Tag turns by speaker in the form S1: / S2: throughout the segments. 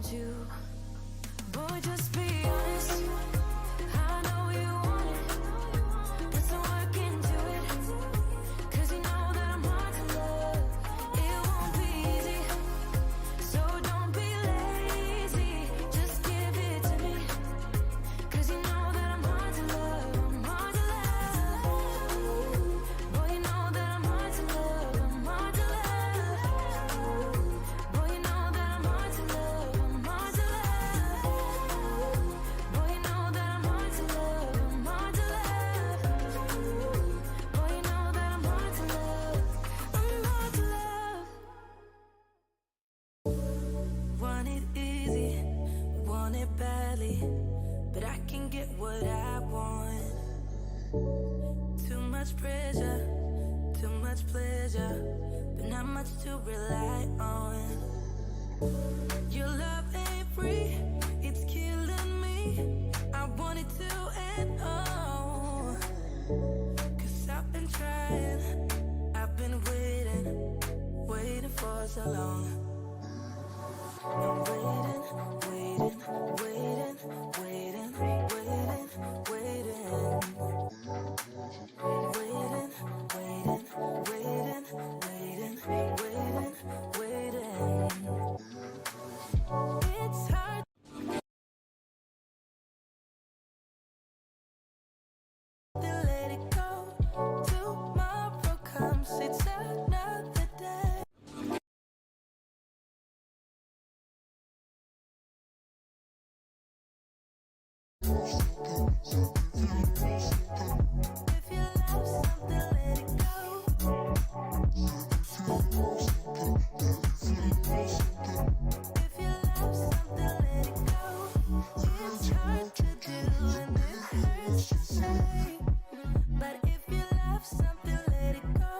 S1: want you. Boy, just be honest. I know you want it. Put some work into it. 'Cause you know that I'm hard to love. It won't be easy. So don't be lazy. Just give it to me. 'Cause you know that I'm hard to love. I'm hard to love. Boy, you know that I'm hard to love. I'm hard to love. Boy, you know that I'm hard to love. I'm hard to love. Boy, you know that I'm hard to love. I'm hard to love. Boy, you know that I'm hard to love. I'm hard to love. Want it easy, want it badly, but I can get what I want. Too much pressure, too much pleasure, but not much to rely on. Your love ain't free, it's killing me. I want it to end all. 'Cause I've been trying, I've been waiting for so long. I'm waiting, waiting, waiting, waiting, waiting, waiting. Waiting, waiting, waiting, waiting, waiting, waiting. It's hard. Then let it go. Tomorrow comes, it's another day. If you love something, let it go. If you love something, let it go. It's hard to do and it hurts to say. But if you love something, let it go.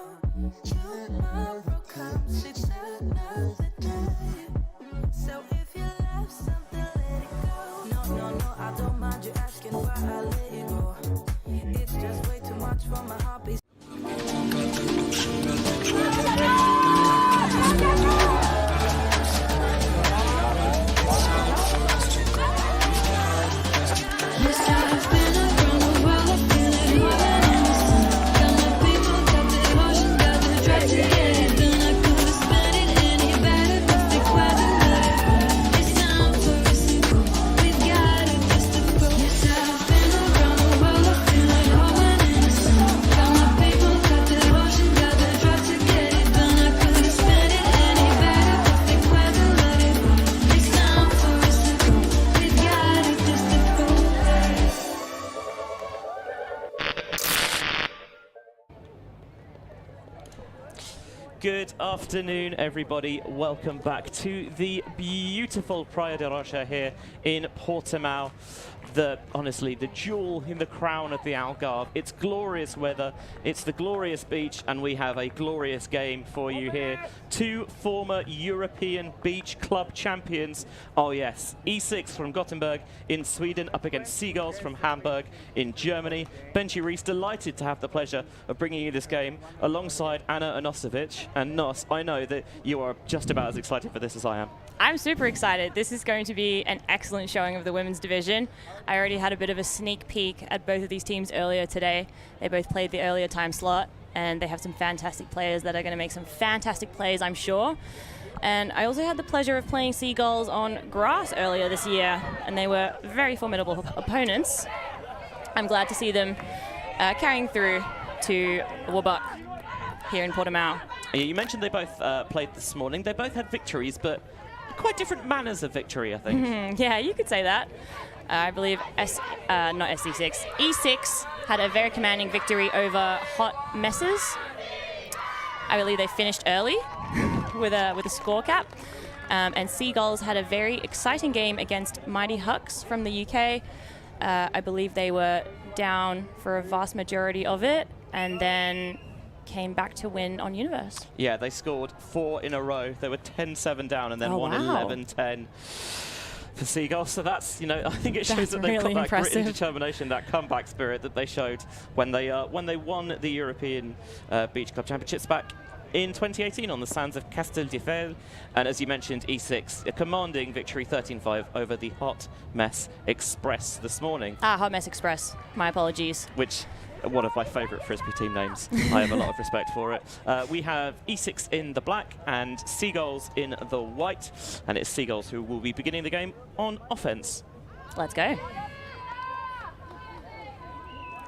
S1: Tomorrow comes, it's another day. So if you love something, let it go. No, no, no, I don't mind you asking why I let it go. It's just way too much for my hobbies. Yes, I've been around the world, I feel it more than innocent. Got my people, got the emotion, got the drive to get it done. I couldn't spend it any better, 'cause the weather let it go. It's time for us to go. We've got it just to go. Yes, I've been around the world, I feel it more than innocent. Got my people, got the emotion, got the drive to get it done. I couldn't spend it any better, 'cause the weather let it go. It's time for us to go. We've got it just to go.
S2: Good afternoon, everybody. Welcome back to the beautiful Praia de Rocha here in Portimão. Honestly, the jewel in the crown of the Algarve. It's glorious weather, it's the glorious beach, and we have a glorious game for you here. Two former European beach club champions. Oh yes, E6 from Gothenburg in Sweden up against Seagulls from Hamburg in Germany. Benji Rees, delighted to have the pleasure of bringing you this game alongside Anna Anasovic. And Nos, I know that you are just about as excited for this as I am.
S3: I'm super excited. This is going to be an excellent showing of the women's division. I already had a bit of a sneak peek at both of these teams earlier today. They both played the earlier time slot, and they have some fantastic players that are going to make some fantastic plays, I'm sure. And I also had the pleasure of playing Seagulls on grass earlier this year, and they were very formidable opponents. I'm glad to see them carrying through to WBUCC here in Portimão.
S2: You mentioned they both played this morning. They both had victories, but quite different manners of victory, I think.
S3: Yeah, you could say that. I believe not SC6. E6 had a very commanding victory over Hot Messes. I believe they finished early with a score cap. And Seagulls had a very exciting game against Mighty Hucks from the UK. I believe they were down for a vast majority of it, and then came back to win on Universe.
S2: Yeah, they scored 4 in a row. They were 10-7 down and then won 11-10 for Seagulls. So that's, you know, I think it shows that they've got that grit and determination, that comeback spirit that they showed when they won the European Beach Club Championships back in 2018 on the sands of Castelldefels. And as you mentioned, E6, a commanding victory 13-5 over the Hot Mess Express this morning.
S3: Hot Mess Express. My apologies.
S2: Which, one of my favourite Frisbee team names. I have a lot of respect for it. We have E6 in the black and Seagulls in the white. And it's Seagulls who will be beginning the game on offence.
S3: Let's go.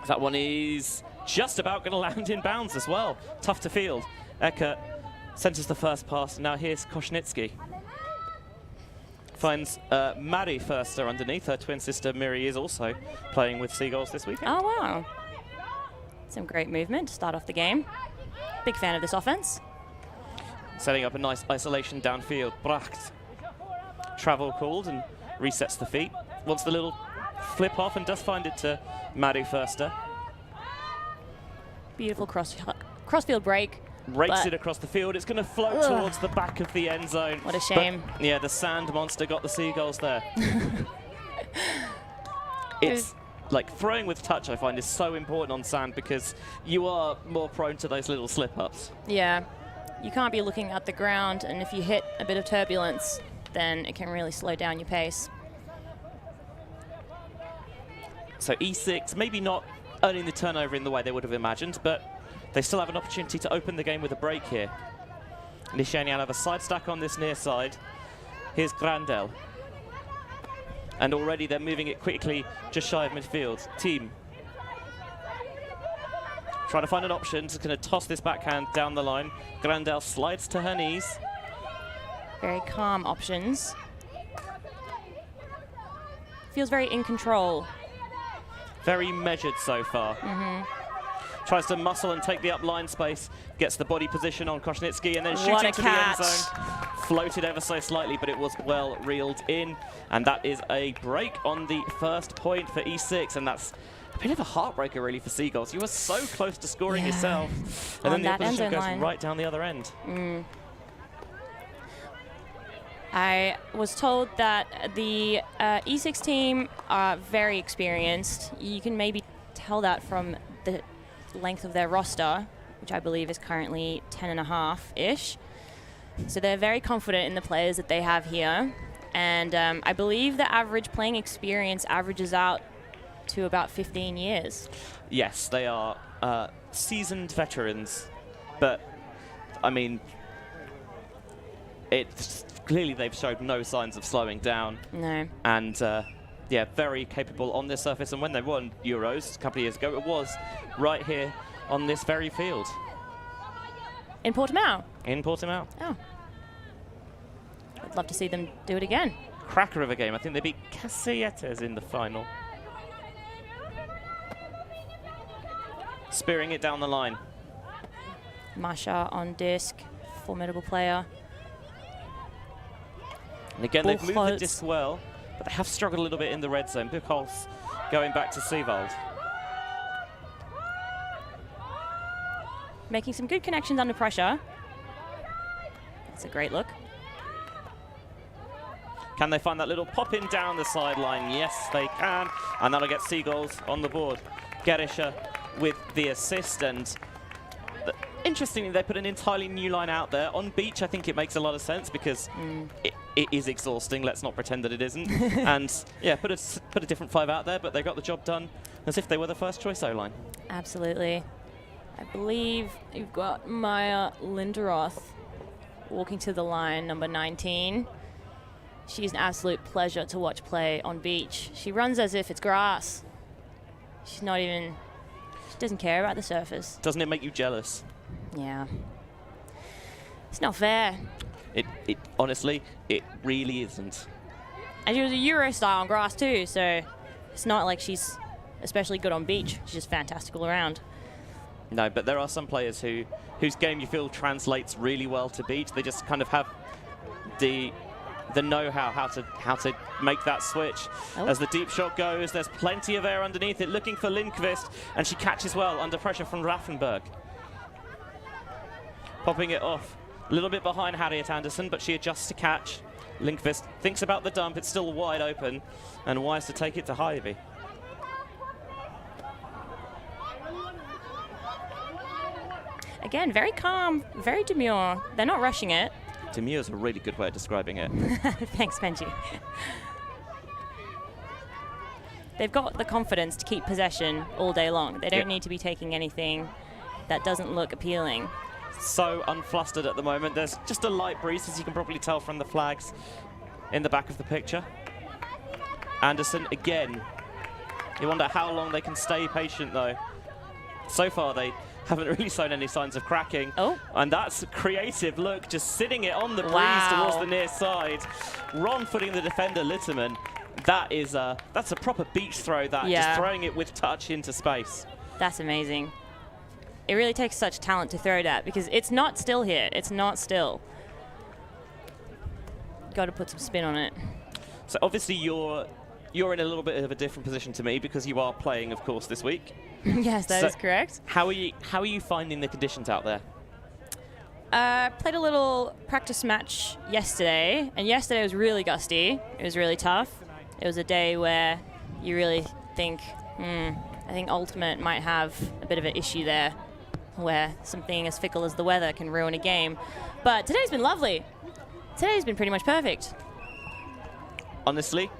S2: That one is just about going to land in bounds as well. Tough to field. Eckert centres the first pass. Now here's Koshnitsky. Finds Mari Förster underneath. Her twin sister Miri is also playing with Seagulls this weekend.
S3: Oh, wow. Some great movement to start off the game. Big fan of this offense.
S2: Setting up a nice isolation downfield. Bracht. Travel called and resets the feet. Wants the little flip off and does find it to Mari Förster.
S3: Beautiful crossfield break.
S2: Rakes it across the field. It's going to float towards the back of the end zone.
S3: What a shame.
S2: But, yeah, the sand monster got the Seagulls there. It's like throwing with touch, I find, is so important on sand because you are more prone to those little slip-ups.
S3: Yeah. You can't be looking at the ground, and if you hit a bit of turbulence, then it can really slow down your pace.
S2: So E6, maybe not earning the turnover in the way they would have imagined, but they still have an opportunity to open the game with a break here. Nishanian have a side stack on this near side. Here's Grandel. And already they're moving it quickly just shy of midfield. Team. Trying to find an option. Just going to toss this backhand down the line. Grandel slides to her knees.
S3: Very calm options. Feels very in control.
S2: Very measured so far. Tries to muscle and take the up line space. Gets the body position on Koshnitsky and then shooting to the end zone. Floated ever so slightly, but it was well reeled in. And that is a break on the first point for E6. And that's a bit of a heartbreaker, really, for Seagulls. You were so close to scoring yourself. And then the opposition goes right down the other end.
S3: I was told that the E6 team are very experienced. You can maybe tell that from the length of their roster, which I believe is currently 10.5-ish. So they're very confident in the players that they have here. And I believe the average playing experience averages out to about 15 years.
S2: Yes, they are seasoned veterans. But, I mean, it's clearly they've showed no signs of slowing down.
S3: No.
S2: And yeah, very capable on this surface. And when they won Euros a couple of years ago, it was right here on this very field.
S3: In Portimão?
S2: In Portimão.
S3: Oh. I'd love to see them do it again.
S2: Cracker of a game. I think they beat Caselletes in the final. Spearing it down the line.
S3: Masha on disc. Formidable player.
S2: And again, they've moved the disc well, but they have struggled a little bit in the red zone. Buchholz going back to Seewald.
S3: Making some good connections under pressure. That's a great look.
S2: Can they find that little pop-in down the sideline? Yes, they can. And that'll get Seagulls on the board. Gerisha with the assist. And interestingly, they put an entirely new line out there. On beach, I think it makes a lot of sense because it is exhausting. Let's not pretend that it isn't. And yeah, put a different 5 out there, but they got the job done as if they were the first choice O-line.
S3: Absolutely. I believe you've got Maya Linderoth walking to the line, number 19. She's an absolute pleasure to watch play on beach. She runs as if it's grass. She's not even, she doesn't care about the surface.
S2: Doesn't it make you jealous?
S3: Yeah. It's not fair.
S2: It honestly, it really isn't.
S3: And she was a Euro style on grass too, so it's not like she's especially good on beach. She's just fantastic all around.
S2: No, but there are some players whose game you feel translates really well to beach. They just kind of have the know-how how to make that switch. Oh. As the deep shot goes, there's plenty of air underneath it, looking for Lindqvist, and she catches well under pressure from Raffenberg. Popping it off, a little bit behind Harriet Anderson, but she adjusts to catch. Lindqvist thinks about the dump, it's still wide open, and wise to take it to Hyvie.
S3: again, very calm, very demure. They're not rushing it.
S2: Demure is a really good way of describing it.
S3: Thanks, Benji. They've got the confidence to keep possession all day long. They don't need to be taking anything that doesn't look appealing.
S2: So unflustered at the moment. There's just a light breeze, as you can probably tell from the flags in the back of the picture. Anderson again. You wonder how long they can stay patient, though. So far, they haven't really shown any signs of cracking.
S3: Oh.
S2: And that's a creative look, just sitting it on the breeze
S3: Wow.
S2: towards the near side. Ron footing the defender, Litterman. That's a proper beach throw, that.
S3: Yeah.
S2: Just throwing it with touch into space.
S3: That's amazing. It really takes such talent to throw that because it's not still here. It's not still. Got to put some spin on it.
S2: So obviously you're in a little bit of a different position to me because you are playing, of course, this week.
S3: Yes, that is correct.
S2: How are you finding the conditions out there?
S3: Played a little practice match yesterday, and yesterday was really gusty. It was really tough. It was a day where you really think, I think Ultimate might have a bit of an issue there, where something as fickle as the weather can ruin a game. But today's been lovely. Today's been pretty much perfect.
S2: Honestly,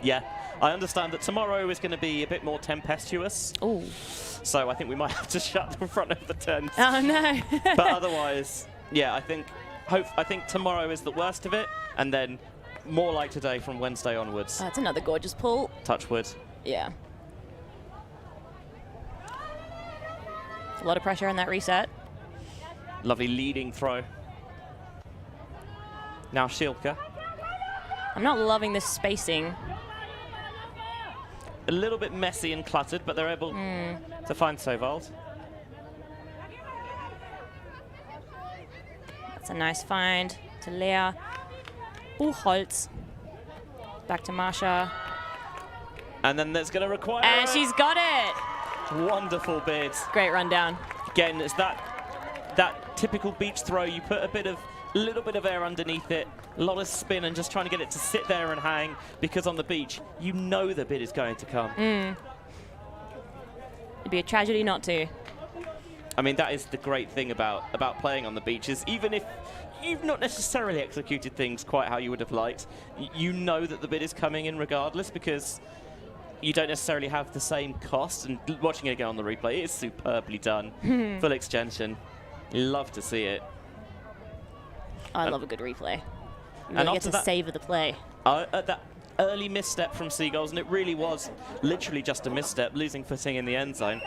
S2: yeah. I understand that tomorrow is going to be a bit more tempestuous.
S3: Ooh.
S2: So I think we might have to shut the front of the tent.
S3: Oh, no.
S2: But otherwise, yeah, I think tomorrow is the worst of it, and then more like today from Wednesday onwards.
S3: That's another gorgeous pull.
S2: Touch wood.
S3: Yeah. A lot of pressure on that reset.
S2: Lovely leading throw. Now Shilka.
S3: I'm not loving this spacing.
S2: A little bit messy and cluttered, but they're able to find Sovald.
S3: That's a nice find to Lea. Buchholz. Back to Marsha.
S2: And then there's going to require...
S3: And she's got it!
S2: Wonderful bid.
S3: Great rundown.
S2: Again, it's that typical beach throw. You put a little bit of air underneath it, a lot of spin, and just trying to get it to sit there and hang, because on the beach, you know the bid is going to come.
S3: It'd be a tragedy not to.
S2: I mean, that is the great thing about playing on the beach, is even if you've not necessarily executed things quite how you would have liked, you know that the bid is coming in regardless, because you don't necessarily have the same cost. And watching it again on the replay, it is superbly done. Full extension. Love to see it.
S3: I love a good replay. You
S2: And
S3: really get
S2: after
S3: to savor the play.
S2: That early misstep from Seagulls, and it really was literally just a misstep, losing footing in the end zone.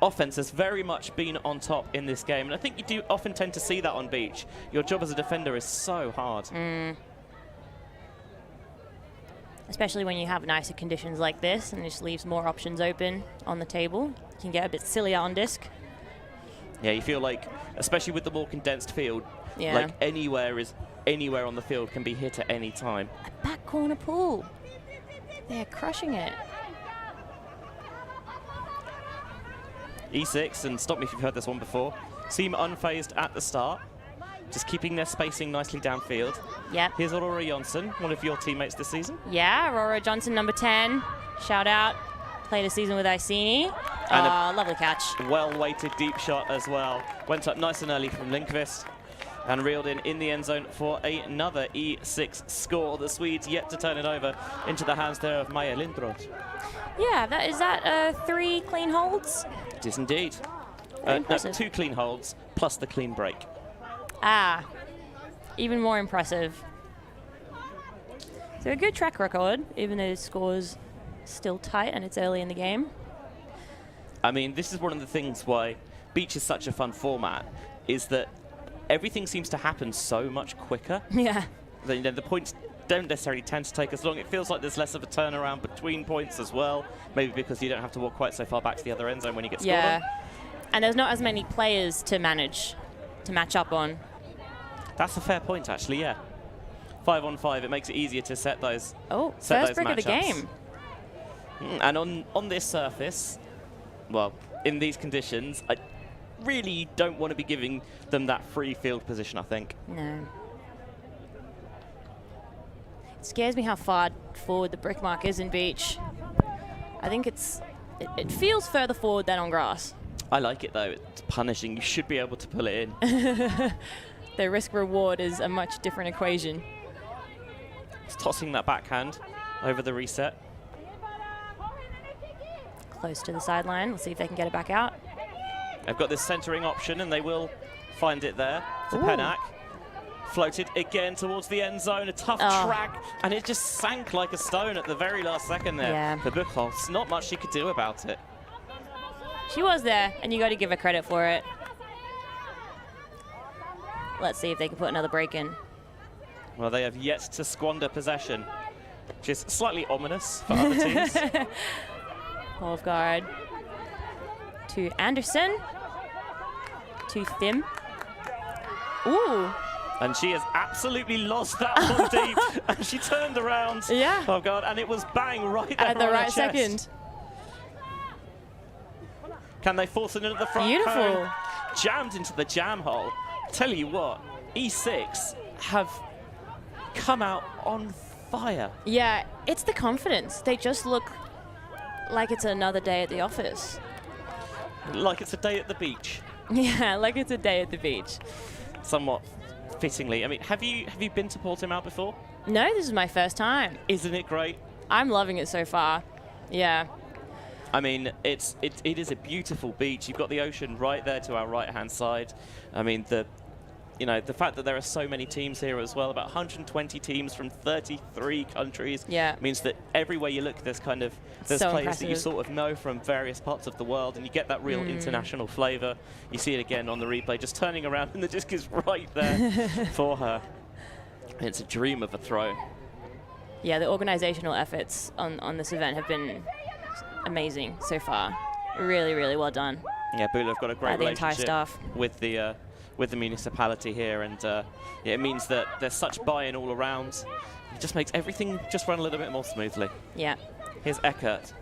S2: Offense has very much been on top in this game, and I think you do often tend to see that on beach. Your job as a defender is so hard.
S3: Especially when you have nicer conditions like this, and it just leaves more options open on the table. You can get a bit sillier on disc.
S2: Yeah, you feel like, especially with the more condensed field,
S3: Yeah.
S2: like anywhere on the field can be hit at any time.
S3: A back corner pull. They're crushing it.
S2: E6, and stop me if you've heard this one before, seem unfazed at the start, just keeping their spacing nicely downfield.
S3: Yep.
S2: Here's Aurora Jonsson, one of your teammates this season.
S3: Yeah, Aurora Johnson, number 10. Shout out. Played a season with Iceni.
S2: And
S3: Lovely catch.
S2: Well-weighted deep shot as well. Went up nice and early from Lindqvist and reeled in the end zone for another E6 score. The Swedes yet to turn it over into the hands there of Maja Lindroth.
S3: Yeah, is that 3 clean holds?
S2: It is indeed.
S3: Very
S2: No,
S3: impressive.
S2: 2 clean holds plus the clean break.
S3: Even more impressive. So a good track record, even though the score's still tight and it's early in the game.
S2: I mean, this is one of the things why beach is such a fun format, is that everything seems to happen so much quicker.
S3: Yeah.
S2: That, you know, the points don't necessarily tend to take as long. It feels like there's less of a turnaround between points as well, maybe because you don't have to walk quite so far back to the other end zone when you get scored on.
S3: And there's not as many players to match up on.
S2: That's a fair point, actually, yeah. 5-on-5, it makes it easier to set those
S3: First break of the
S2: matchups.
S3: game.
S2: And on this surface, well, in these conditions, I really don't want to be giving them that free field position, I think.
S3: No. It scares me how far forward the brick mark is in beach. I think it feels further forward than on grass.
S2: I like it though. It's punishing. You should be able to pull it in.
S3: The risk-reward is a much different equation.
S2: It's tossing that backhand over the reset.
S3: Close to the sideline. We'll see if they can get it back out.
S2: They've got this centering option, and they will find it there to
S3: Ooh.
S2: Penac. Floated again towards the end zone, a tough track, and it just sank like a stone at the very last second there.
S3: Yeah.
S2: For Buchholz, not much she could do about it.
S3: She was there, and you got to give her credit for it. Let's see if they can put another break in.
S2: Well, they have yet to squander possession, which is slightly ominous for other teams.
S3: Off guard to Anderson, to Thim. Ooh.
S2: And she has absolutely lost that one deep. And she turned around.
S3: Yeah.
S2: Oh, God. And it was bang right there
S3: At the
S2: on
S3: right
S2: her chest.
S3: second.
S2: Can they force it into the front
S3: Beautiful.
S2: cone? Jammed into the jam hole. Tell you what, E6 have come out on fire.
S3: Yeah, it's the confidence. They just look like it's another day at the office.
S2: Like it's a day at the beach.
S3: Yeah, like it's a day at the beach.
S2: Somewhat fittingly. I mean, have you been to Portimão before?
S3: No, this is my first time.
S2: Isn't it great?
S3: I'm loving it so far. Yeah.
S2: I mean, it is a beautiful beach. You've got the ocean right there to our right-hand side. I mean, the fact that there are so many teams here as well, about 120 teams from 33 countries, means that everywhere you look, there's
S3: so
S2: players that you
S3: impressive.
S2: sort of know from various parts of the world, and you get that real international flavour. You see it again on the replay, just turning around, and the disc is right there for her. It's a dream of a throw.
S3: Yeah, the organizational efforts on this event have been amazing so far. Really, really well done.
S2: Yeah, BULA have got a great
S3: the entire
S2: relationship
S3: staff.
S2: with the municipality here, and yeah, it means that there's such buy-in all around. It just makes everything just run a little bit more smoothly.
S3: Yeah.
S2: Here's Eckert.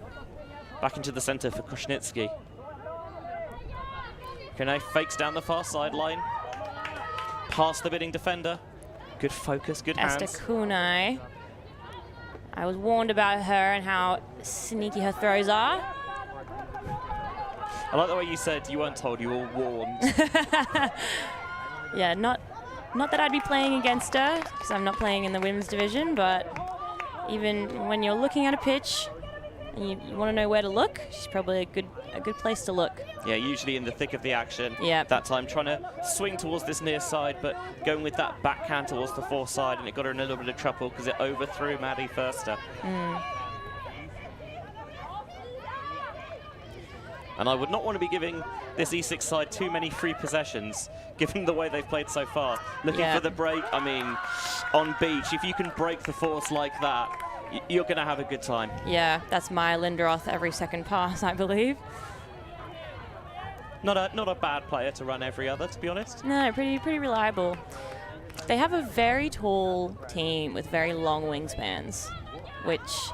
S2: Back into the center for Krusnitsky. Kone fakes down the far sideline. Past the bidding defender. Good focus, good hands.
S3: Esther Kunai. I was warned about her and how sneaky her throws are.
S2: I like the way you said you weren't told, you were warned.
S3: Yeah, not that I'd be playing against her, because I'm not playing in the women's division, but even when you're looking at a pitch and you want to know where to look, she's probably a good place to look.
S2: Yeah, usually in the thick of the action.
S3: Yeah.
S2: That time trying to swing towards this near side, but going with that backhand towards the fore side, and it got her in a little bit of trouble because it overthrew Maddie Förster. And I would not want to be giving this E6 side too many free possessions, given the way they've played so far. Looking for the break, I mean, on beach, if you can break the force like that, you're going to have a good time.
S3: Yeah, that's Maya Linderoth every second pass, I believe.
S2: Not a bad player to run every other, to be honest.
S3: No, pretty reliable. They have a very tall team with very long wingspans, which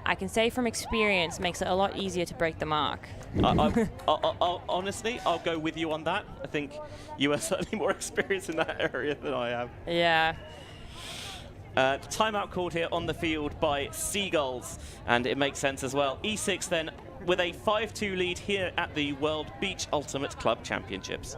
S3: I can say from experience makes it a lot easier to break the mark.
S2: Honestly, I'll go with you on that. I think you are certainly more experienced in that area than I am.
S3: Yeah.
S2: Timeout called here on the field by Seagulls, and it makes sense as well. E6 then with a 5-2 lead here at the World Beach Ultimate Club Championships.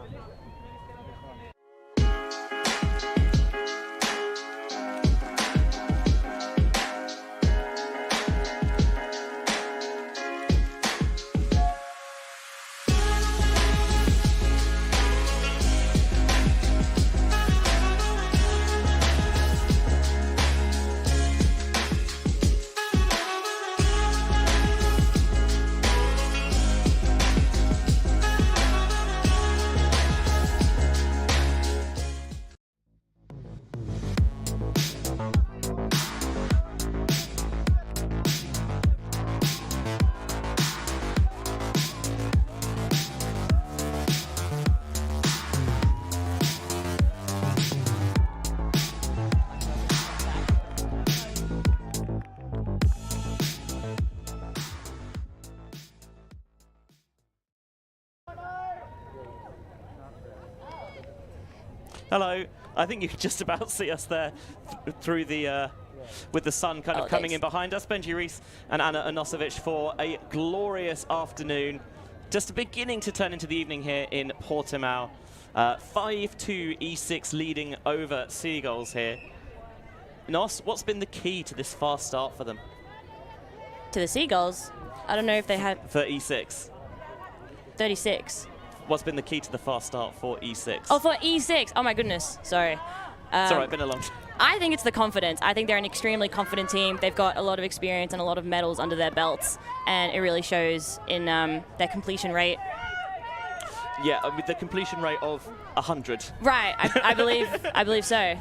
S2: Hello. I think you can just about see us there through the with the sun kind of coming in behind us. Benji Rees and Anna Inosevic for a glorious afternoon just beginning to turn into the evening here in Portimão. 5-2 E6 leading over Seagulls here. Nos, what's been the key to this fast start for them?
S3: To the Seagulls, I don't know if they had...
S2: For E6.
S3: 36.
S2: What's been the key to the fast start for E6?
S3: Oh, for E6. Oh, my goodness. Sorry.
S2: It's all right, been a long time.
S3: I think it's the confidence. I think they're an extremely confident team. They've got a lot of experience and a lot of medals under their belts, and it really shows in their completion rate.
S2: Yeah, with the completion rate of 100.
S3: Right, I believe so.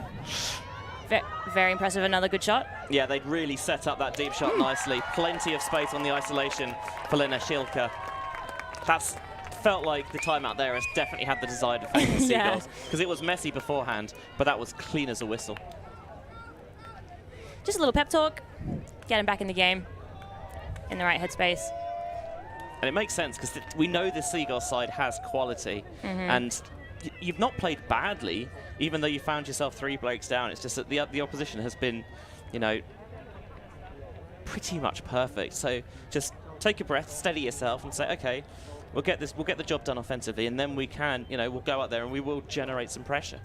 S3: Very impressive. Another good shot.
S2: Yeah, they'd really set up that deep shot nicely. Plenty of space on the isolation for Lena Schilke. That's felt like the timeout there has definitely had the desired effect for Seagulls, because it was messy beforehand, but that was clean as a whistle.
S3: Just a little pep talk, get him back in the game, in the right headspace.
S2: And it makes sense, because we know the Seagulls side has quality, and you've not played badly, even though you found yourself 3 breaks down. It's just that the opposition has been, you know, pretty much perfect. So just take a breath, steady yourself, and say, okay, we'll get the job done offensively, and then we can, you know, we'll go out there and we will generate some pressure.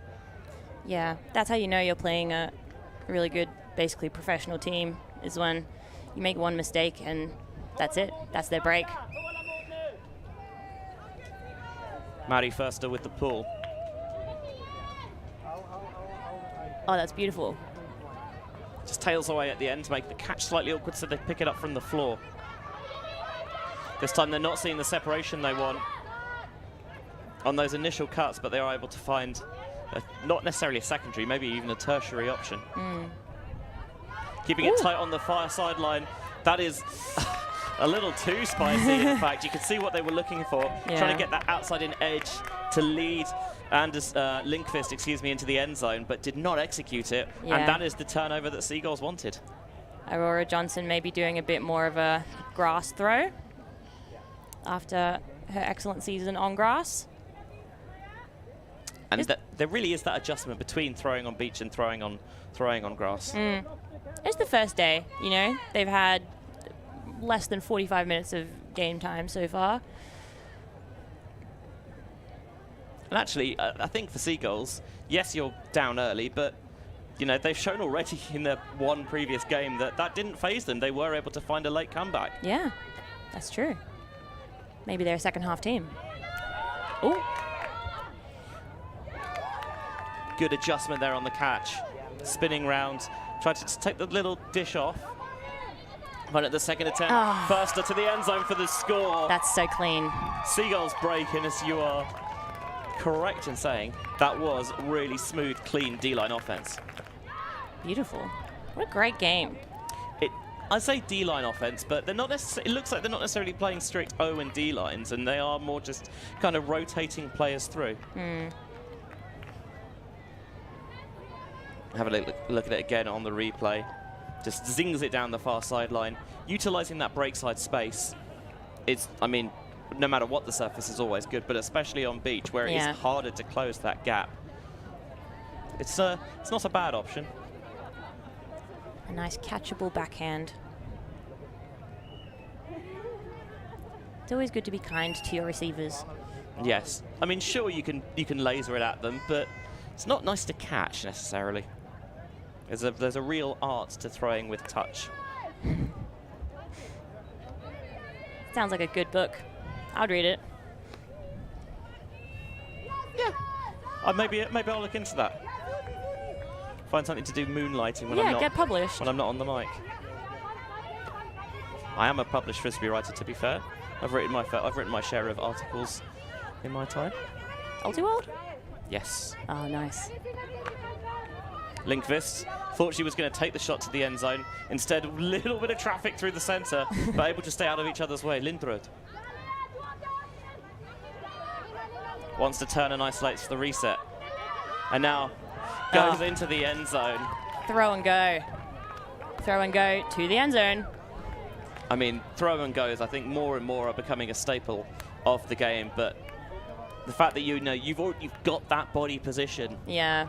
S3: Yeah, that's how you know you're playing a really good, basically professional team, is when you make one mistake and that's it. That's their break.
S2: Mari Förster with the pull.
S3: Oh, that's beautiful.
S2: Just tails away at the end to make the catch slightly awkward, so they pick it up from the floor. This time they're not seeing the separation they want on those initial cuts, but they are able to find not necessarily a secondary, maybe even a tertiary option. Keeping it tight on the far sideline. That is a little too spicy, in fact. You can see what they were looking for, trying to get that outside-in edge to lead Anders Lindqvist, into the end zone, but did not execute it. And that is the turnover that Seagulls wanted.
S3: Aurora Johnson may be doing a bit more of a grass throw after her excellent season on grass.
S2: And there really is that adjustment between throwing on beach and throwing on grass.
S3: It's the first day, you know. They've had less than 45 minutes of game time so far.
S2: And actually, I think for Seagulls, yes, you're down early, but you know, they've shown already in their one previous game that didn't faze them. They were able to find a late comeback.
S3: Yeah, that's true. Maybe they're a second half team. Oh.
S2: Good adjustment there on the catch. Spinning round, tried to take the little dish off. But at the second attempt, Förster to the end zone for the score.
S3: That's so clean.
S2: Seagulls break, and as you are correct in saying, that was really smooth, clean D-line offense.
S3: Beautiful. What a great game.
S2: I say D-line offense, but they're not necessarily, it looks like they're not necessarily playing strict O and D lines, and they are more just kind of rotating players through. Have a look at it again on the replay. Just zings it down the far sideline. Utilizing that break side space is, I mean, no matter what the surface is always good, but especially on beach where it is harder to close that gap. It's not a bad option.
S3: A nice catchable backhand. It's always good to be kind to your receivers.
S2: Yes. I mean, sure, you can laser it at them, but it's not nice to catch necessarily. There's a real art to throwing with touch.
S3: Sounds like a good book. I'd read it.
S2: Yeah. Maybe I'll look into that. Find something to do moonlighting when I'm not.
S3: Get published.
S2: When I'm not on the mic. I am a published Frisbee writer, to be fair. I've written my share of articles in my time.
S3: Ulti World?
S2: Yes.
S3: Oh, nice.
S2: Lindqvist thought she was going to take the shot to the end zone. Instead, a little bit of traffic through the center, but able to stay out of each other's way. Lindrud wants to turn and isolates for the reset. And now goes into the end zone.
S3: Throw and go. Throw and go to the end zone.
S2: I mean, throw and goes, I think more and more are becoming a staple of the game, but the fact that you've got that body position.
S3: Yeah.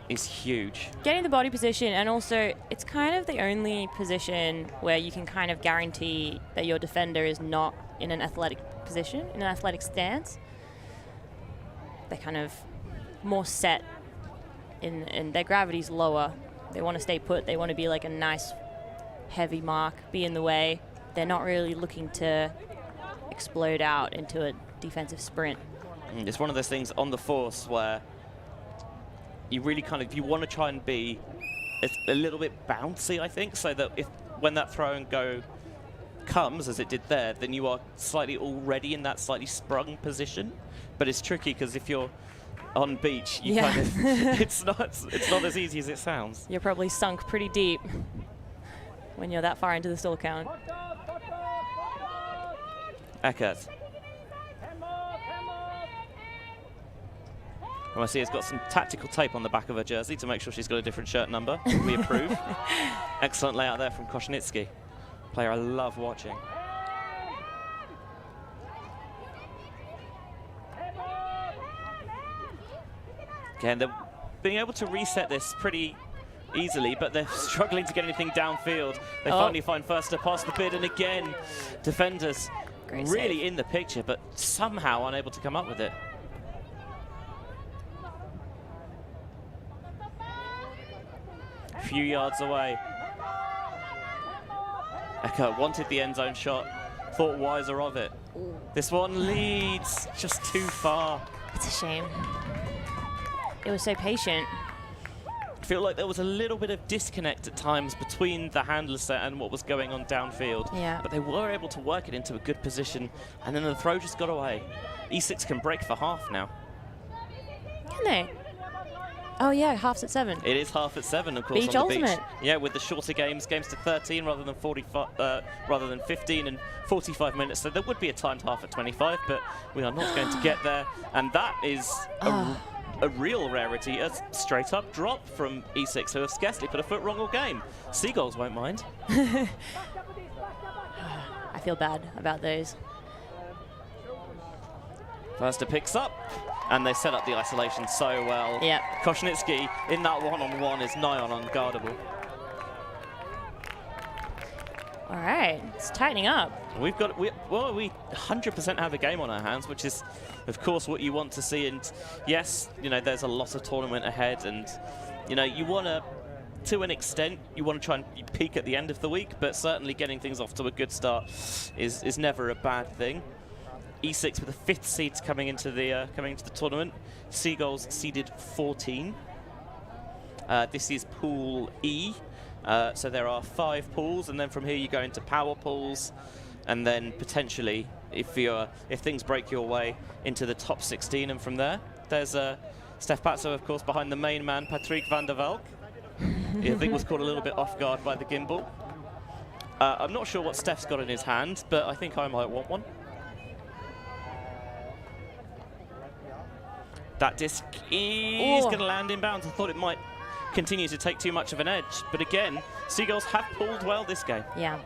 S2: is huge.
S3: Getting the body position, and also it's kind of the only position where you can kind of guarantee that your defender is not in an athletic position, in an athletic stance. They're kind of more set and their gravity's lower. They want to stay put. They want to be like a nice heavy mark, be in the way. They're not really looking to explode out into a defensive sprint.
S2: It's one of those things on the force where you really kind of, you want to try and be a little bit bouncy, I think, so that if when that throw and go comes, as it did there, then you are slightly already in that slightly sprung position. But it's tricky because if you're on beach, you kind of, it's not as easy as it sounds.
S3: You're probably sunk pretty deep when you're that far into the stall count.
S2: Eckert. I see has got some tactical tape on the back of her jersey to make sure she's got a different shirt number. We approve. Excellent layout there from Koshnitsky. Player I love watching. Again, they're being able to reset this pretty easily, but they're struggling to get anything downfield. They finally find first to pass the bid, and again, defenders really in the picture, but somehow unable to come up with it. A few yards away. Eckert wanted the end zone shot, thought wiser of it.
S3: Ooh.
S2: This one leads just too far.
S3: It's a shame. It was so patient.
S2: I feel like there was a little bit of disconnect at times between the handler set and what was going on downfield.
S3: Yeah.
S2: But they were able to work it into a good position, and then the throw just got away. E6 can break for half now.
S3: Can they? Oh yeah, half's at 7.
S2: It is half at 7, of course,
S3: Beach
S2: on the
S3: Ultimate.
S2: beach. Yeah, with the shorter games to 13 rather than 15 and 45 minutes. So there would be a timed half at 25, but we are not going to get there. And that is a real rarity, a straight-up drop from E6, who have scarcely put a foot wrong all game. Seagulls won't mind.
S3: I feel bad about those.
S2: Firster picks up, and they set up the isolation so well.
S3: Yeah.
S2: Koshnitsky in that one-on-one is nigh on unguardable.
S3: All right, it's tightening up.
S2: We 100% have a game on our hands, which is, of course, what you want to see. And yes, you know, there's a lot of tournament ahead, and you know, you want to an extent, you want to try and peak at the end of the week, but certainly getting things off to a good start is never a bad thing. E6 with the 5th seeds coming into the tournament. Seagulls seeded 14. This is Pool E. So there are 5 pools, and then from here you go into power pools, and then potentially, if things break your way, into the top 16, and from there, there's Steph Patso, of course, behind the main man, Patrick van der Valk. I think was caught a little bit off guard by the gimbal. I'm not sure what Steph's got in his hand, but I think I might want one. That disc is going to land inbounds. I thought it might continue to take too much of an edge, but again, Seagulls have pulled well this game.
S3: Yeah.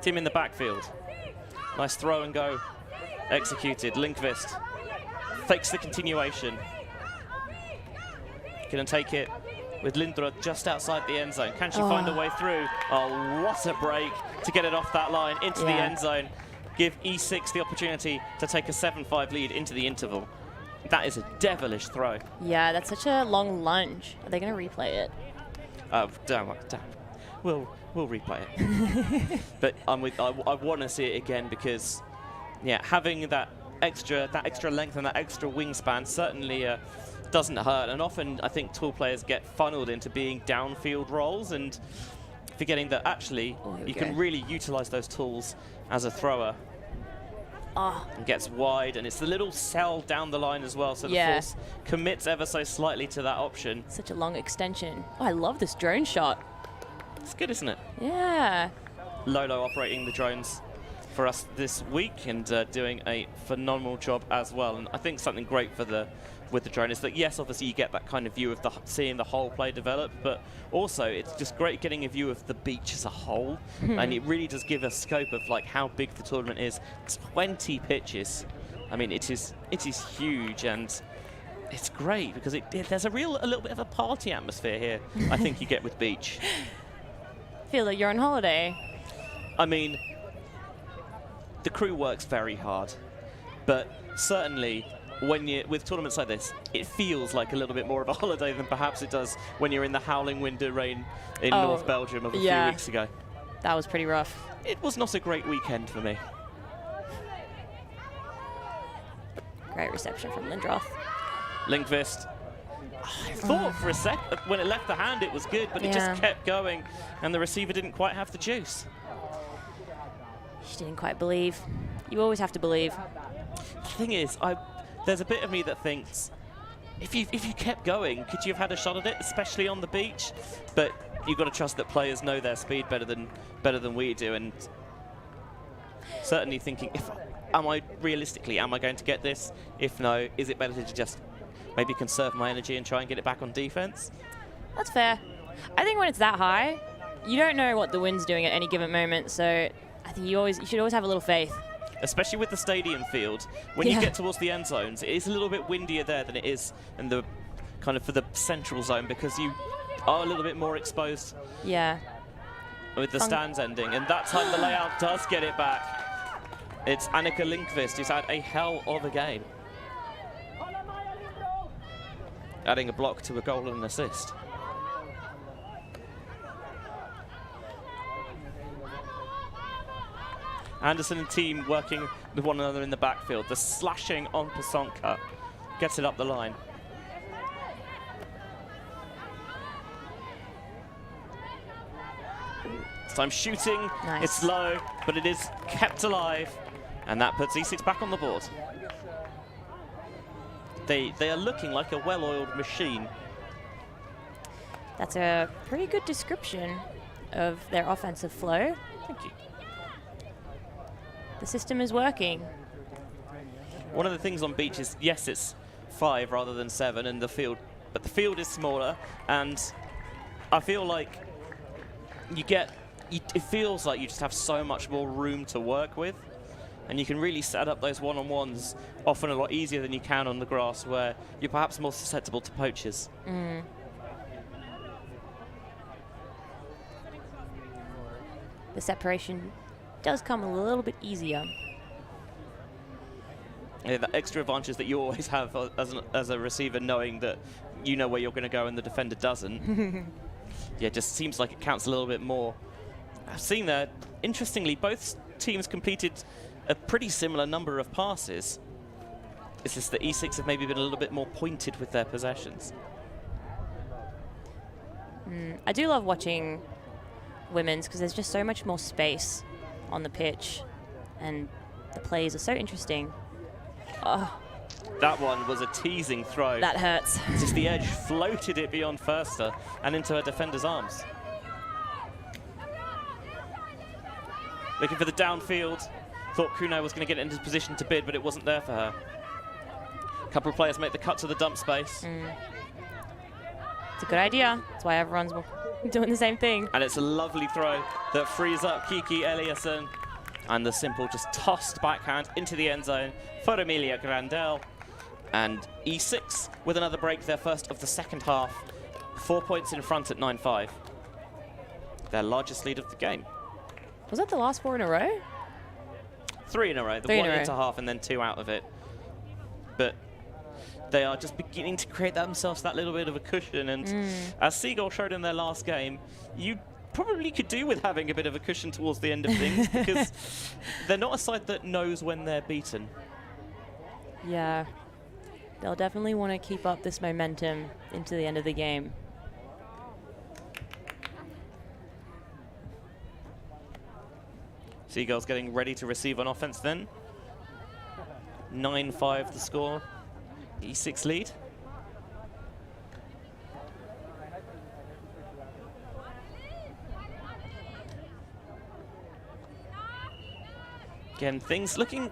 S2: Team in the backfield. Nice throw and go executed. Lindqvist fakes the continuation. Gonna take it with Lindra just outside the end zone. Can she find a way through? Oh, what a break to get it off that line into the end zone. Give E6 the opportunity to take a 7-5 lead into the interval. That is a devilish throw.
S3: Yeah, that's such a long lunge. Are they going to replay it?
S2: Damn. We'll replay it. But I want to see it again because, yeah, having that extra length and that extra wingspan certainly doesn't hurt. And often I think tall players get funneled into being downfield roles and forgetting that actually you can really utilize those tools as a thrower. And gets wide, and it's the little cell down the line as well, so the force commits ever so slightly to that option.
S3: Such a long extension. Oh, I love this drone shot.
S2: It's good, isn't it?
S3: Yeah.
S2: Lolo operating the drones for us this week and doing a phenomenal job as well. And I think something great for with the drone is that, yes, obviously you get that kind of view of seeing the whole play develop, but also it's just great getting a view of the beach as a whole. And it really does give a scope of like how big the tournament is. 20 pitches. I mean, it is huge, and it's great because there's a little bit of a party atmosphere here. I think you get with beach.
S3: Feel like you're on holiday.
S2: I mean, the crew works very hard, but certainly with tournaments like this, it feels like a little bit more of a holiday than perhaps it does when you're in the howling wind and rain in North Belgium of a few weeks ago.
S3: That was pretty rough.
S2: It was not a great weekend for me.
S3: Great reception from Lindroth.
S2: Lindqvist. I thought for a sec, when it left the hand, it was good, but it just kept going, and the receiver didn't quite have the juice.
S3: She didn't quite believe. You always have to believe.
S2: The thing is, there's a bit of me that thinks, if you kept going, could you have had a shot at it, especially on the beach? But you've got to trust that players know their speed better than we do, and certainly thinking, am I going to get this? If no, is it better to just maybe conserve my energy and try and get it back on defense?
S3: That's fair. I think when it's that high, you don't know what the wind's doing at any given moment, so I think you should always have a little faith.
S2: Especially with the stadium field, when you get towards the end zones, it is a little bit windier there than it is in the kind of for the central zone, because you are a little bit more exposed.
S3: Yeah.
S2: With the stands ending, and that time the layout does get it back. It's Annika Lindqvist who's had a hell of a game, adding a block to a goal and an assist. Anderson and team working with one another in the backfield. The slashing on Pasonka gets it up the line. This time shooting,
S3: nice.
S2: It's low, but it is kept alive, and that puts E6 back on the board. They are looking like a well-oiled machine.
S3: That's a pretty good description of their offensive flow.
S2: Thank you.
S3: The system is working.
S2: One of the things on beach is, yes, it's 5 rather than 7 in the field, but the field is smaller, and I feel like it feels like you just have so much more room to work with, and you can really set up those one-on-ones often a lot easier than you can on the grass, where you're perhaps more susceptible to poachers.
S3: The separation does come a little bit easier.
S2: Yeah, that extra advantage that you always have as a receiver, knowing that you know where you're going to go and the defender doesn't. Yeah, it just seems like it counts a little bit more. I've seen that, interestingly, both teams completed a pretty similar number of passes. It's just that E6 have maybe been a little bit more pointed with their possessions.
S3: I do love watching women's because there's just so much more space on the pitch, and the plays are so interesting. Oh,
S2: that one was a teasing throw.
S3: that hurts.
S2: Just the edge floated it beyond Förster and into her defender's arms. Looking for the downfield. Thought Kuno was going to get into position to bid, but it wasn't there for her. A couple of players make the cut to the dump space.
S3: It's a good idea. That's why everyone's doing the same thing.
S2: And it's a lovely throw that frees up Kiki Eliasson. And the simple just tossed backhand into the end zone for Emilia Grandel. And E6 with another break, their first of the second half. 4 points in front at 9-5. Their largest lead of the game.
S3: Was that the last 4 in a row?
S2: 3 in a row. The 1 into half and then 2 out of it. But they are just beginning to create themselves that little bit of a cushion. And as Seagulls showed in their last game, you probably could do with having a bit of a cushion towards the end of things, because they're not a side that knows when they're beaten.
S3: Yeah. They'll definitely want to keep up this momentum into the end of the game.
S2: Seagulls getting ready to receive on offense then. 9-5 the score. E6 lead. Again, things looking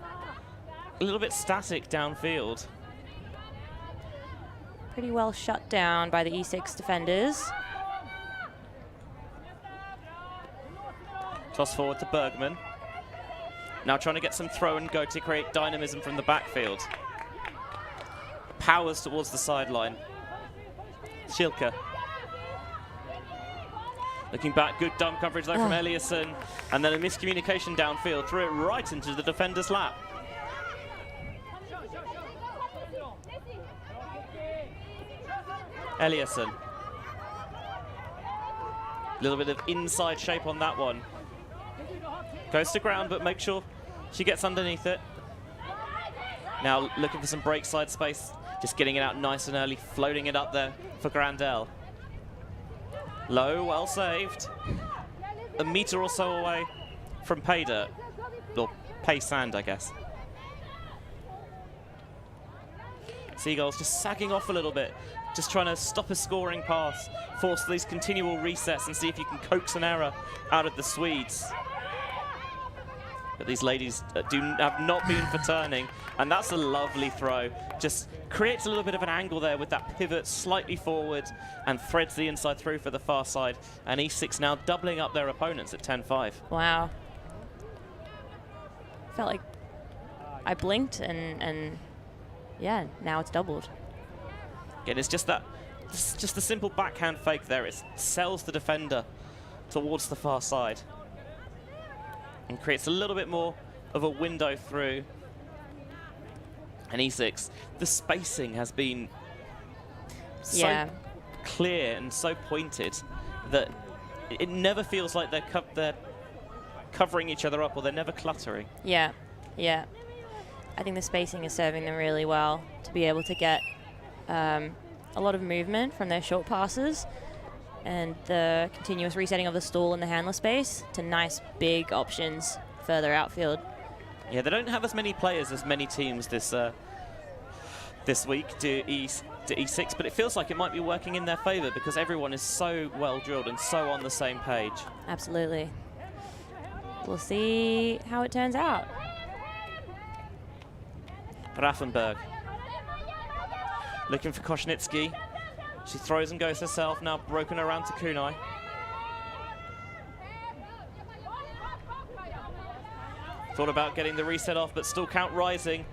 S2: a little bit static downfield.
S3: Pretty well shut down by the E6 defenders.
S2: Toss forward to Bergman. Now trying to get some throw and go to create dynamism from the backfield. Powers towards the sideline. Schilke. Looking back, good dump coverage there from Eliasson. And then a miscommunication downfield, threw it right into the defender's lap. Eliasson. A little bit of inside shape on that one. Goes to ground, but make sure she gets underneath it. Now looking for some break side space. Just getting it out nice and early, floating it up there for Grandel. Low, well saved. A meter or so away from pay dirt. Or pay sand, I guess. Seagulls just sagging off a little bit. Just trying to stop a scoring pass. Force these continual resets and see if you can coax an error out of the Swedes. But these ladies have not been for turning, and that's a lovely throw. Just creates a little bit of an angle there with that pivot slightly forward and threads the inside through for the far side. And E6 now doubling up their opponents at 10-5.
S3: Wow. Felt like I blinked and yeah, now it's doubled.
S2: Again, it's just the simple backhand fake there. It sells the defender towards the far side and creates a little bit more of a window through. And E6, the spacing has been so clear and so pointed that it never feels like they're covering each other up, or they're never cluttering.
S3: Yeah, yeah. I think the spacing is serving them really well to be able to get a lot of movement from their short passes, and the continuous resetting of the stall and the handler space to nice big options further outfield.
S2: Yeah, they don't have as many players as many teams this week to E6, but it feels like it might be working in their favor because everyone is so well drilled and so on the same page.
S3: Absolutely. We'll see how it turns out.
S2: Raffenberg looking for Koshnitsky. She throws and goes herself, now broken around to Kunai. Thought about getting the reset off, but still count rising.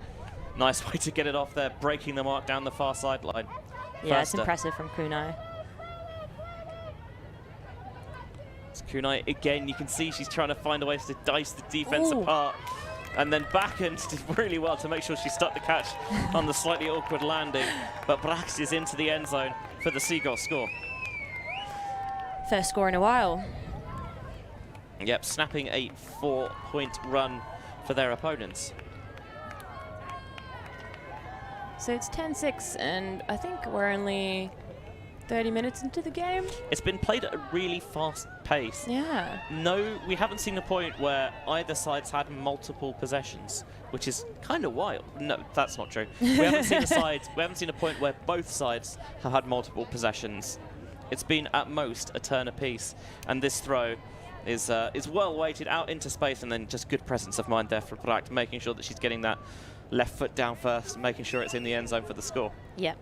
S2: Nice way to get it off there, breaking the mark down the far sideline.
S3: Yeah, it's impressive from Kunai.
S2: It's Kunai again, you can see she's trying to find a way to dice the defense apart. And then backhand did really well to make sure she stuck the catch on the slightly awkward landing. But Brax is into the end zone for the Seagull score.
S3: First score in a while.
S2: Yep, snapping a 4-point run for their opponents.
S3: So it's 10-6, and I think we're only 30 minutes into the game.
S2: It's been played at a really fast pace.
S3: Yeah.
S2: No, we haven't seen a point where either side's had multiple possessions, which is kind of wild. No, that's not true. We haven't seen a point where both sides have had multiple possessions. It's been at most a turn apiece, and this throw is well weighted out into space, and then just good presence of mind there for Bracht, making sure that she's getting that left foot down first, making sure it's in the end zone for the score.
S3: Yep.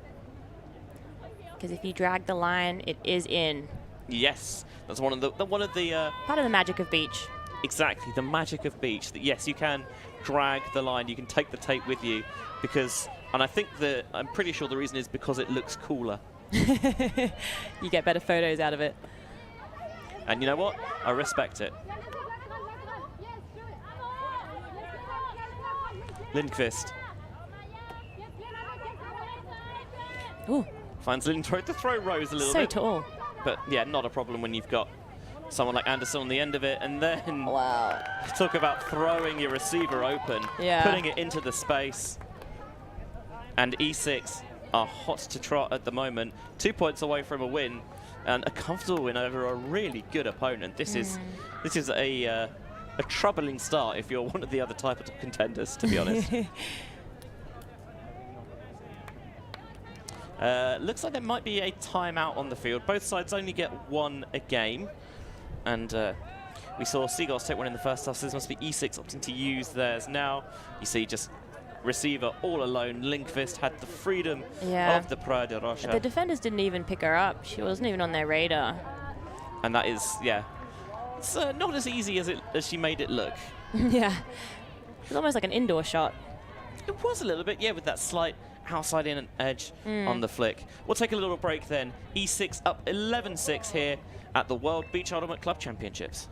S3: Because if you drag the line, it is in.
S2: Yes, that's one of the part of
S3: the magic of beach.
S2: Exactly, the magic of beach. That yes, you can drag the line, you can take the tape with you, because, and I think I'm pretty sure the reason is because it looks cooler.
S3: You get better photos out of it.
S2: And you know what? I respect it. Lindqvist.
S3: Ooh.
S2: Finds Lindqvist. The throw rose a little bit.
S3: So tall.
S2: But yeah, not a problem when you've got someone like Anderson on the end of it. And then talk about throwing your receiver open, putting it into the space. And E6 are hot to trot at the moment. 2 points away from a win, and a comfortable win over a really good opponent. This is a troubling start if you're one of the other type of contenders, to be honest. Looks like there might be a timeout on the field. Both sides only get one a game, and We saw Seagulls take one in the first half, so this must be E6 opting to use theirs now. You see just receiver all alone. Linkvist had the freedom of the Praia de Rocha.
S3: The defenders didn't even pick her up. She wasn't even on their radar.
S2: And that is, yeah, it's not as easy as she made it look.
S3: Yeah. It was almost like an indoor shot.
S2: It was a little bit, yeah, with that slight outside in edge on the flick. We'll take a little break then. E6 up 11-6 here at the World Beach Ultimate Club Championships.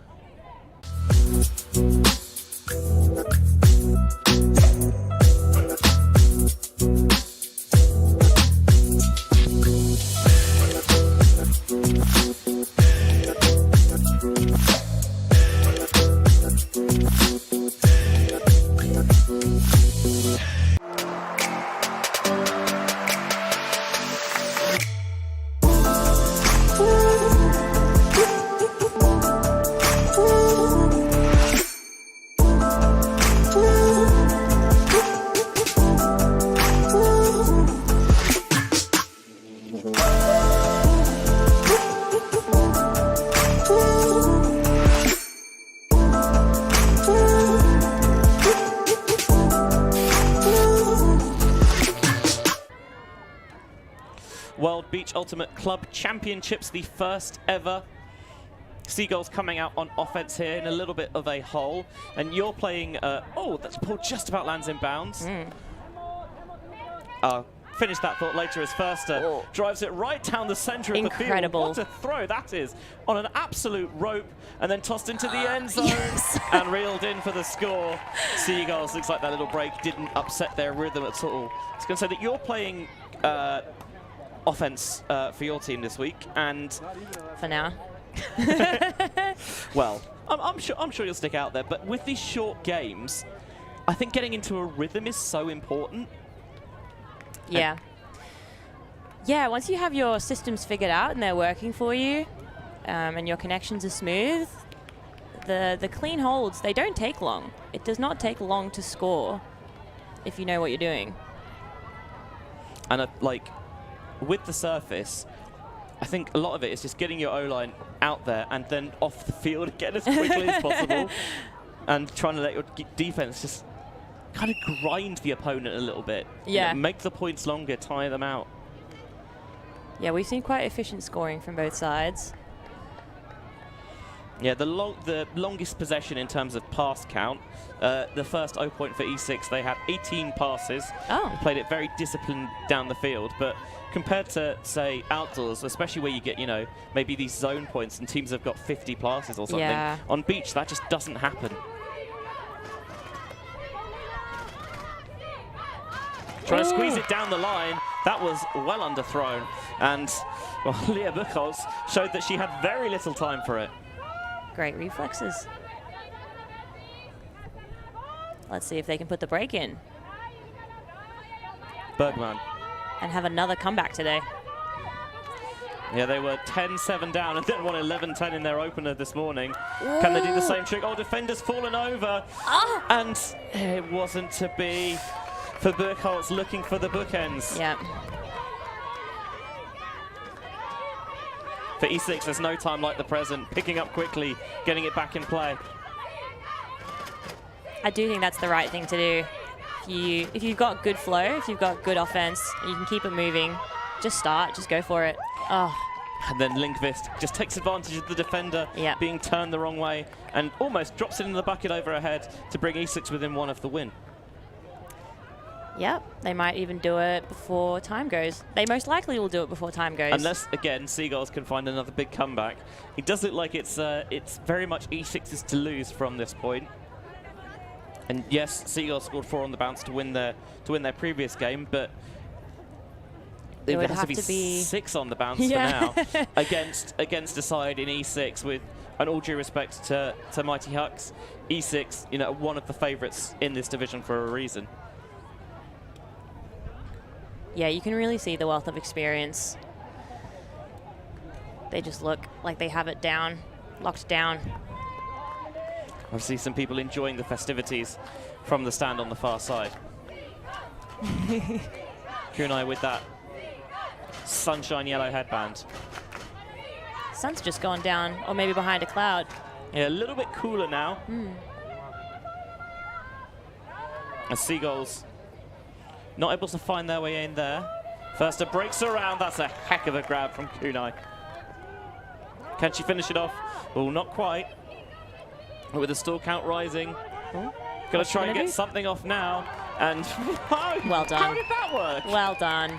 S2: World Beach Ultimate Club Championships, the first ever. Seagulls coming out on offense here in a little bit of a hole. And you're playing, oh, that's ball just about lands in bounds. Finish that thought later as Förster drives it right down the center of the field. What a throw that is, on an absolute rope, and then tossed into the end zone and reeled in for the score. Seagulls, looks like that little break didn't upset their rhythm at all. I was going to say that you're playing offense for your team this week, and
S3: for now.
S2: Well, I'm sure you'll stick out there, but with these short games, I think getting into a rhythm is so important.
S3: Yeah. Yeah, once you have your systems figured out and they're working for you, and your connections are smooth, the clean holds, they don't take long. It does not take long to score if you know what you're doing.
S2: And like, with the surface, I think a lot of it is just getting your O-line out there and then off the field again as quickly as possible, and trying to let your defense just kind of grind the opponent a little bit.
S3: Yeah.
S2: You know, make the points longer, tire them out.
S3: Yeah, we've seen quite efficient scoring from both sides.
S2: Yeah, the longest possession in terms of pass count, the first O point for E6, they had 18 passes. They played it very disciplined down the field, but compared to, say, outdoors, especially where you get, you know, maybe these zone points and teams have got 50 passes or something, on beach that just doesn't happen. Trying to squeeze it down the line. That was well underthrown. And well, Leah Buchholz showed that she had very little time for it.
S3: Great reflexes. Let's see if they can put the break in.
S2: Bergman.
S3: And have another comeback today.
S2: Yeah, they were 10-7 down and then won 11-10 in their opener this morning. Can they do the same trick? Oh, defender's fallen over. And it wasn't to be. For Buchholz looking for the bookends.
S3: Yeah.
S2: For E6, there's no time like the present. Picking up quickly, getting it back in play.
S3: I do think that's the right thing to do. If you've got good flow, if you've got good offense, you can keep it moving, just start, just go for it. Oh.
S2: And then Linkvist just takes advantage of the defender being turned the wrong way and almost drops it in the bucket over her head to bring E6 within one of the win.
S3: Yep, they might even do it before time goes. They most likely will do it before time goes.
S2: Unless, again, Seagulls can find another big comeback. It does look like it's very much E6's to lose from this point. And yes, Seagulls scored 4 on the bounce to win their previous game, but it would have to be 6 on the bounce for now against a side in E6 with, and all due respect to Mighty Hucks, E6, you know, one of the favourites in this division for a reason.
S3: Yeah, you can really see the wealth of experience. They just look like they have it down, locked down.
S2: I see some people enjoying the festivities from the stand on the far side. Kunai with that sunshine yellow headband.
S3: Sun's just gone down, or maybe behind a cloud.
S2: Yeah, a little bit cooler now. As Seagulls not able to find their way in there. First, breaks around. That's a heck of a grab from Kunai. Can she finish it off? Oh, not quite. But with the stall count rising, gonna try and get something off now. And
S3: well done.
S2: How did that work?
S3: Well done.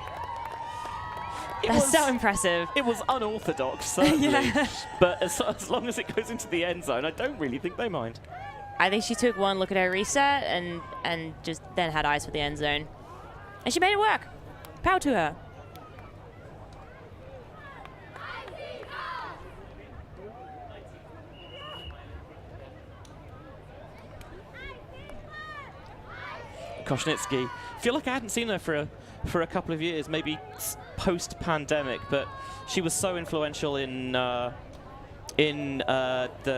S3: That's so impressive.
S2: It was unorthodox, certainly. But as long as it goes into the end zone, I don't really think they mind.
S3: I think she took one look at her reset and just then had eyes for the end zone. And she made it work. Power to her.
S2: Koshnitsky. I feel like I hadn't seen her for a couple of years, maybe post-pandemic, but she was so influential in the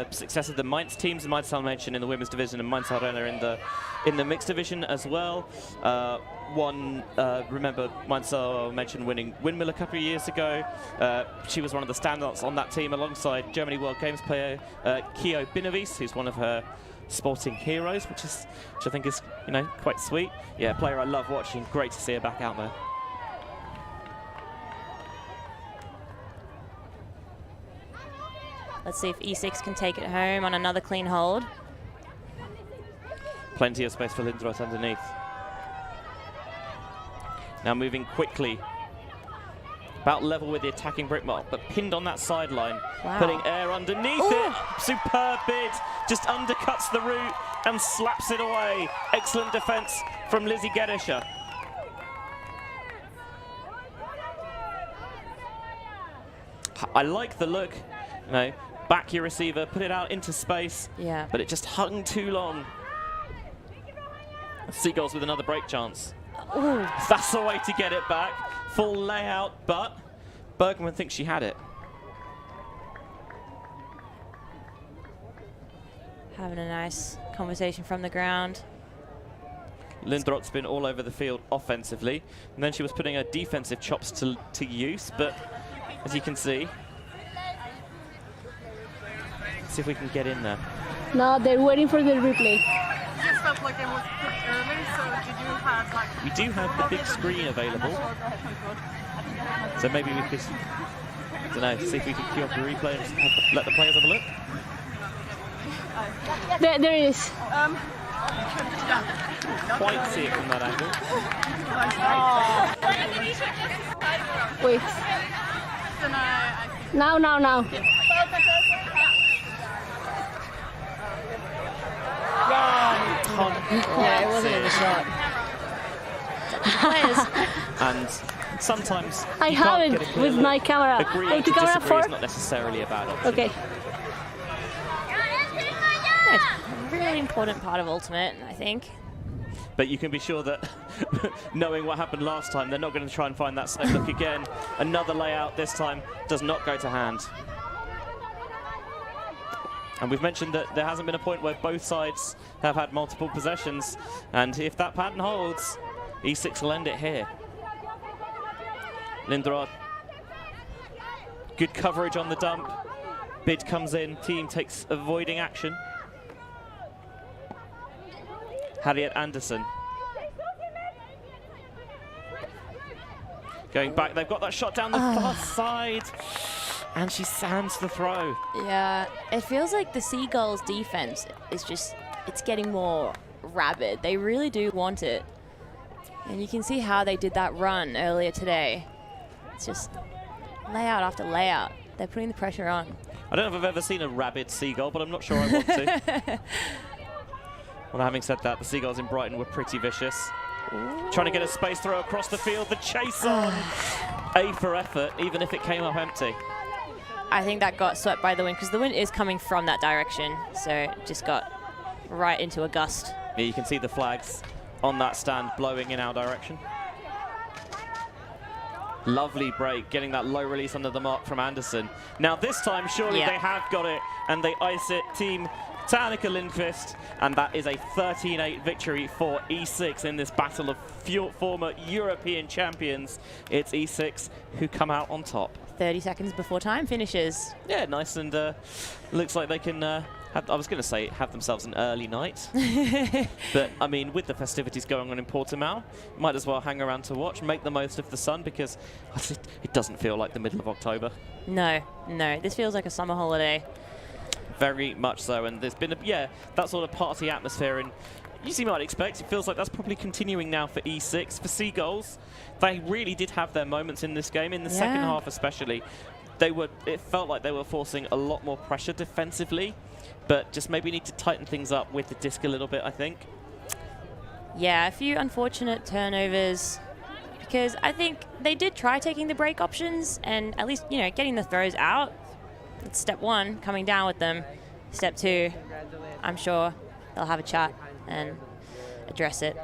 S2: success of the Mainz teams. Mainz I mentioned in the women's division, and Mainz Arena in the mixed division as well. Remember Mainz mentioned winning Windmill a couple of years ago. She was one of the standouts on that team alongside Germany World Games player Kio Binovis, who's one of her sporting heroes, which I think is, you know, quite sweet. Yeah, a player I love watching. Great to see her back out there.
S3: Let's see if E6 can take it home on another clean hold.
S2: Plenty of space for Lindros underneath. Now moving quickly. About level with the attacking brick mark, but pinned on that sideline.
S3: Wow.
S2: Putting air underneath it. Superb bid. Just undercuts the route and slaps it away. Excellent defense from Lizzie Gedescher. I like the look. You know, back your receiver, put it out into space.
S3: Yeah.
S2: But it just hung too long. Seagulls with another break chance.
S3: Ooh.
S2: That's the way to get it back. Full layout, but Bergman thinks she had it.
S3: Having a nice conversation from the ground.
S2: Lindrot's been all over the field offensively, and then she was putting her defensive chops to use, but as you can see, let's see if we can get in there.
S4: No, they're waiting for the replay.
S5: Just felt like it was put early, so did you have like...
S2: We do have the big screen available, so maybe we could, I don't know, see if we can queue up the replay and just let the players have a look.
S4: There it is.
S2: Quite see it from that angle.
S4: Wait. Now.
S3: Yeah, it wasn't in the shot. Players.
S2: And sometimes
S4: I
S2: you
S4: have
S2: can't
S4: it
S2: get a clear
S4: with
S2: look.
S4: my camera.
S2: Agreeing
S4: Go to
S2: to
S4: camera
S2: disagree
S4: 4.
S2: is not necessarily a bad option.
S4: Okay.
S3: It's a really important part of Ultimate, I think.
S2: But you can be sure that knowing what happened last time, they're not going to try and find that same look again. Another layout this time does not go to hand. And we've mentioned that there hasn't been a point where both sides have had multiple possessions. And if that pattern holds, E6 will end it here. Lindrod, good coverage on the dump. Bid comes in, team takes avoiding action. Harriet Anderson. Going back, they've got that shot down the far side. And she sands the throw.
S3: Yeah, it feels like the Seagulls defense is just, it's getting more rabid. They really do want it. And you can see how they did that run earlier today. It's just layout after layout. They're putting the pressure on.
S2: I don't know if I've ever seen a rabid Seagull, but I'm not sure I want to. Well, having said that, the Seagulls in Brighton were pretty vicious. Ooh. Trying to get a space throw across the field. The chase on. A for effort, even if it came up empty.
S3: I think that got swept by the wind because the wind is coming from that direction. So it just got right into a gust.
S2: Yeah, you can see the flags on that stand blowing in our direction. Lovely break, getting that low release under the mark from Anderson. Now this time, surely they have got it, and they ice it. Team Tanika Lindqvist, and that is a 13-8 victory for E6 in this battle of former European champions. It's E6 who come out on top.
S3: 30 seconds before time finishes.
S2: Yeah, nice, and looks like they can I was going to say have themselves an early night, but I mean, with the festivities going on in Portimão, might as well hang around to watch, make the most of the sun, because it doesn't feel like the middle of October.
S3: No, this feels like a summer holiday.
S2: Very much so, and there's been that sort of party atmosphere, and as you might expect, it feels like that's probably continuing now for E6. For Seagulls, they really did have their moments in this game, in the second half especially. It felt like they were forcing a lot more pressure defensively, but just maybe need to tighten things up with the disc a little bit, I think.
S3: Yeah, a few unfortunate turnovers, because I think they did try taking the break options and at least, getting the throws out. It's step one, coming down with them. Step two, I'm sure they'll have a chat and address it.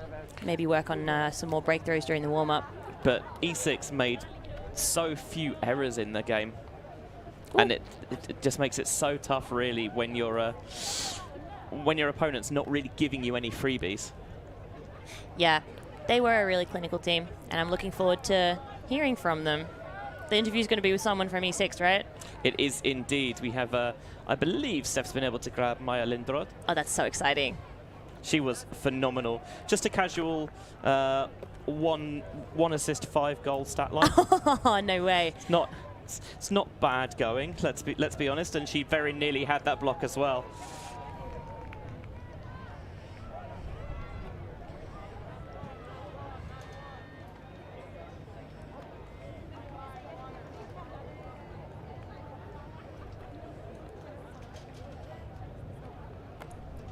S3: Maybe work on some more breakthroughs during the warm-up. But
S2: E6 made so few errors in the game. Ooh. And it just makes it so tough, really, when your opponent's not really giving you any freebies.
S3: Yeah, they were a really clinical team, and I'm looking forward to hearing from them. The interview's going to be with someone from E6, right? It is indeed. We have, I believe Steph's been able to grab Maya Lindrod. Oh, that's so exciting. She was phenomenal. Just a casual one assist, 5 goal stat line. Oh, no way. It's not bad going, let's be honest, and she very nearly had that block as well.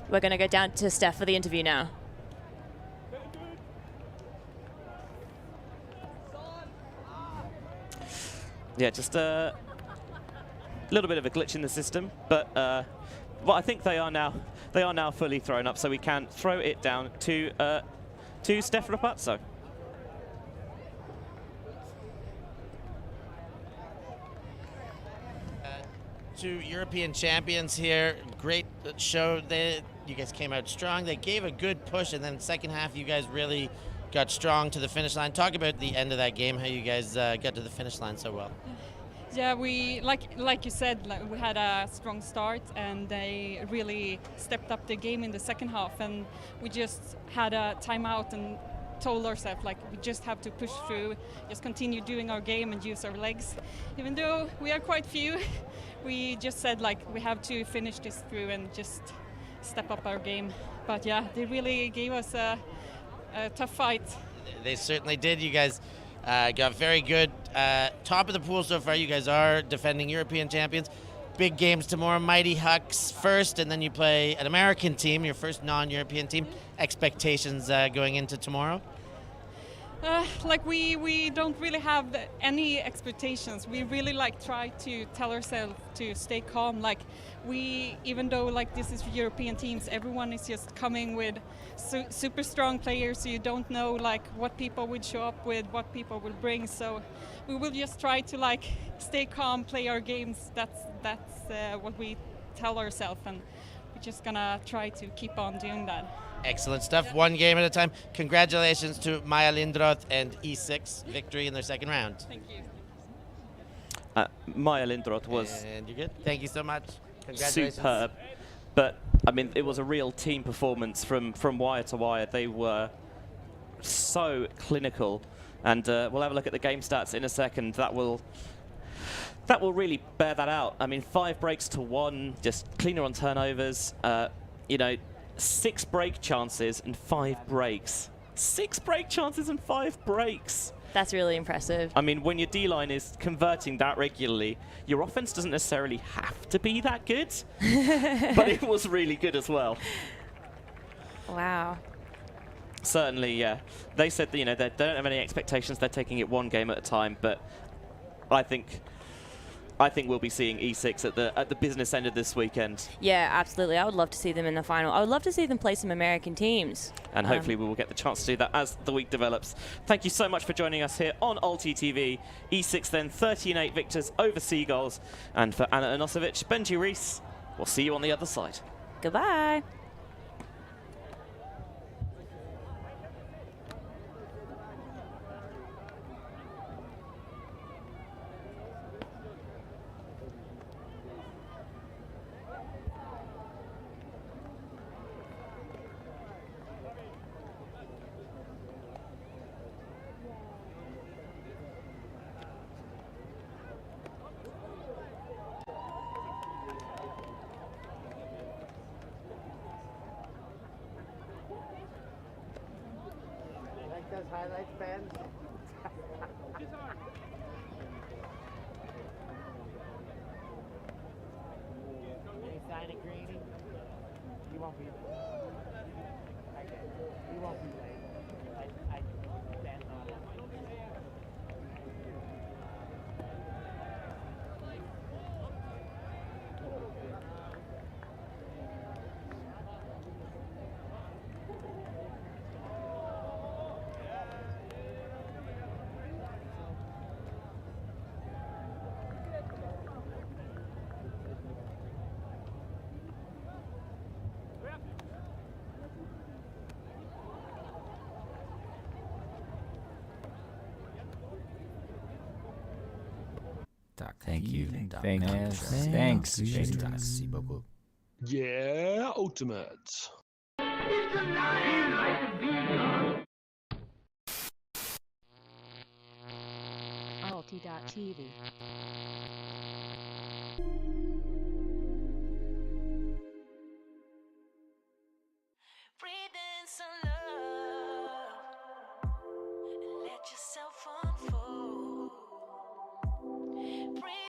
S3: We're going to go down to Steph for the interview now. Yeah, just a little bit of a glitch in the system, but well, I think they are now fully thrown up, so we can throw it down to Steph Rapazzo.
S6: Two European champions here. Great show. You guys came out strong. They gave a good push, and then second half, you guys really got strong to the finish line. Talk about the end of that game, how you guys got to the finish line so well.
S5: Yeah, we like you said, we had a strong start, and they really stepped up the game in the second half, and we just had a timeout and told ourselves we just have to push through, just continue doing our game and use our legs. Even though we are quite few, we just said we have to finish this through and just step up our game. But yeah, they really gave us a tough fight.
S6: They certainly did. You guys got very good. Top of the pool so far. You guys are defending European champions. Big games tomorrow. Mighty Hucks first, and then you play an American team, your first non-European team. Expectations going into tomorrow?
S5: We don't really have any expectations. We really try to tell ourselves to stay calm. Even though this is European teams, everyone is just coming with super strong players, so you don't know what people would show up with, what people will bring. So we will just try to stay calm, play our games. That's what we tell ourselves, and we're just gonna try to keep on doing that.
S6: Excellent stuff. One game at a time. Congratulations to Maya Lindroth and E6 victory in their second round.
S5: Thank you.
S2: Maya Lindroth was
S6: and you're good. Thank you so much. Congratulations.
S2: Superb. But I mean, it was a real team performance from wire to wire. They were so clinical, and we'll have a look at the game stats in a second. That will really bear that out. I mean, 5 breaks to 1, just cleaner on turnovers. 6 break chances and 5 breaks. 6 break chances and 5 breaks. That's really impressive. I mean, when your D-line is converting that regularly, your offense doesn't necessarily have to be that good, but it was really good as well. Wow. Certainly, yeah. They said that, they don't have any expectations. They're taking it one game at a time, but I think we'll be seeing E6 at the business end of this weekend. Yeah, absolutely. I would love to see them in the final. I would love to see them play some American teams. And hopefully we will get the chance to do that as the week develops. Thank you so much for joining us here on ULTI.TV. E6 then 13-8 victors over Seagulls. And for Anna Inosevic, Benji Rees, we'll see you on the other side. Goodbye.
S6: highlights, Ben? Any sign of Greeny? You won't be. Okay. You won't be late. I stand on it.
S7: Thank you.
S8: Thanks.
S7: Merci beaucoup.
S9: Yeah, Ultimate.
S10: ULTI.TV.